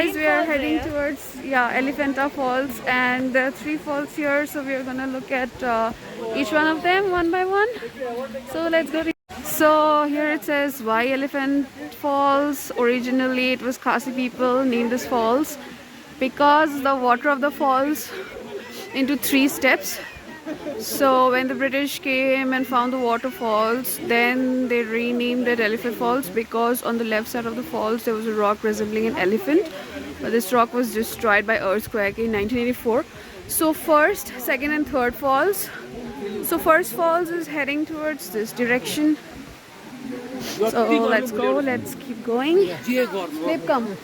guys, we are heading towards Elephanta Falls, and there are 3 falls here, so we are gonna look at each one of them one by one. So let's go. So here it says why Elephant Falls. Originally it was Khasi people named this falls because the water of the falls into 3 steps. So when the British came and found the waterfalls, then they renamed it Elephant Falls because on the left side of the falls there was a rock resembling an elephant, but this rock was destroyed by earthquake in 1984. So first, second and third falls. So first falls is heading towards this direction. So let's go, let's keep going. Babe, come.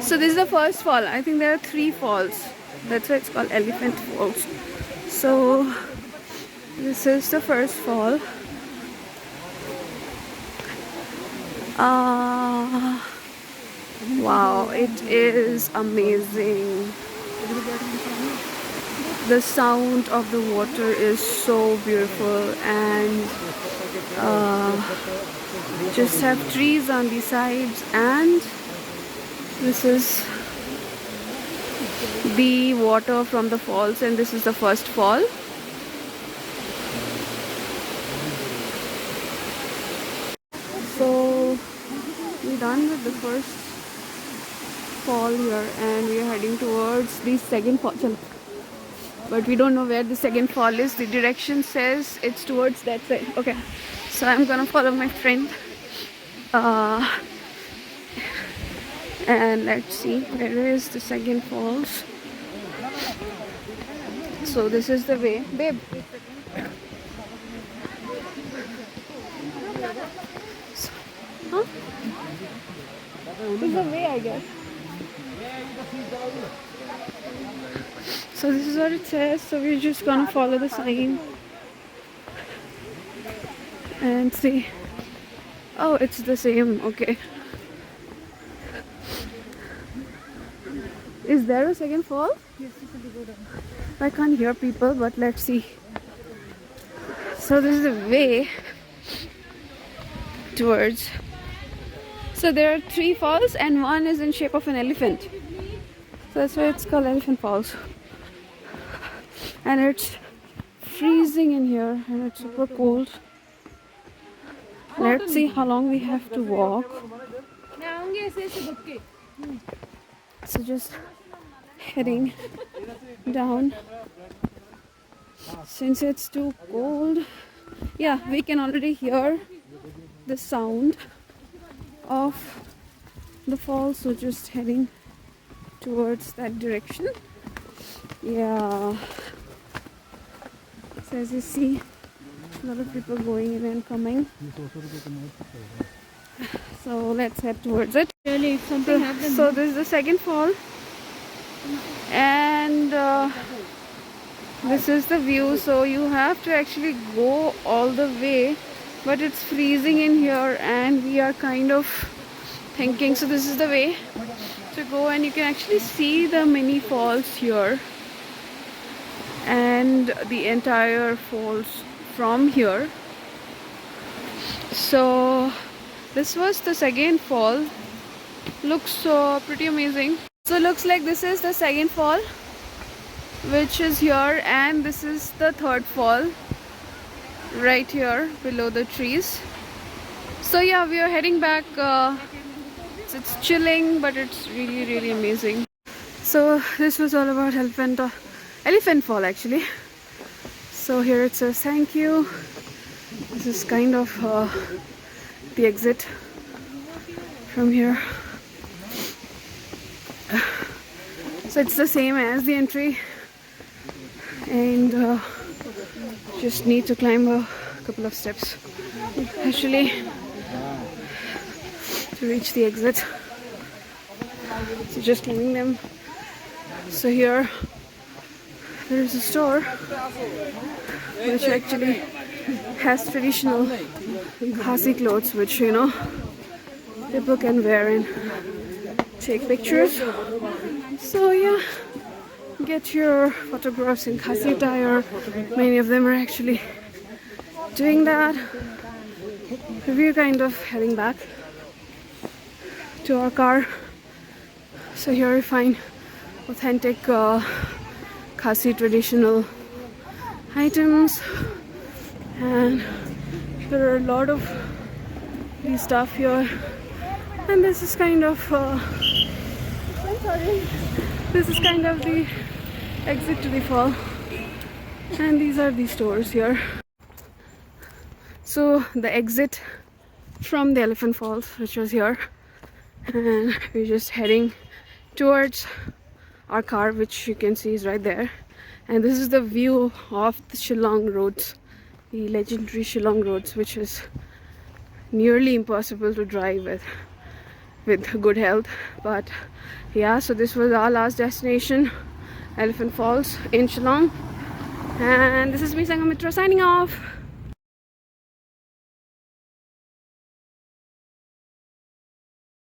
So this is the first fall. I think there are 3 falls. That's why it's called Elephant Falls. So this is the first fall. Wow, it is amazing. The sound of the water is so beautiful, and just have trees on the sides, and this is the water from the falls, and this is the first fall. So we're done with the first fall here, and we are heading towards the second fall. But we don't know where the second fall is. The direction says it's towards that side. Okay, so I'm gonna follow my friend, and let's see where is the second falls. So this is the way, babe. Huh? This is the way, I guess. So this is what it says. So we're just gonna follow the sign and see. Oh, it's the same. Okay. Is there a second fall? Yes, I can't hear people, but let's see. So this is the way towards. So there are 3 falls, and one is in shape of an elephant. So that's why it's called Elephant Falls. And it's freezing in here, and it's super cold. Let's see how long we have to walk. So just heading down. Since it's too cold, yeah, we can already hear the sound of the fall, so just heading towards that direction. Yeah, so as you see, a lot of people going in and coming. So let's head towards it. Really, if something happens. So this is the second fall, and this is the view. So you have to actually go all the way, but it's freezing in here, and we are kind of thinking. So this is the way to go, and you can actually see the mini falls here, and the entire falls from here. So this was the second fall. Looks pretty amazing. So looks like this is the second fall, which is here, and this is the third fall right here below the trees. So yeah, we are heading back. It's chilling, but it's really amazing. So this was all about Elephant Fall actually. So here it says thank you. This is kind of the exit from here. So it's the same as the entry, and just need to climb a couple of steps actually to reach the exit. So just climbing them. So here there is a store which actually has traditional Khasi clothes, which people can wear and take pictures. So yeah, get your photographs in Khasi attire. Many of them are actually doing that. We're kind of heading back. to our car. So here we find authentic Khasi traditional items, and there are a lot of these stuff here. And this is kind of the exit to the fall, and these are the stores here. So the exit from the Elephant Falls, which was here, and we're just heading towards our car, which you can see is right there. And this is the view of the Shillong roads, the legendary Shillong roads, which is nearly impossible to drive with good health. But yeah, so this was our last destination, Elephant Falls in Shillong. And this is me, Sangamitra, signing off.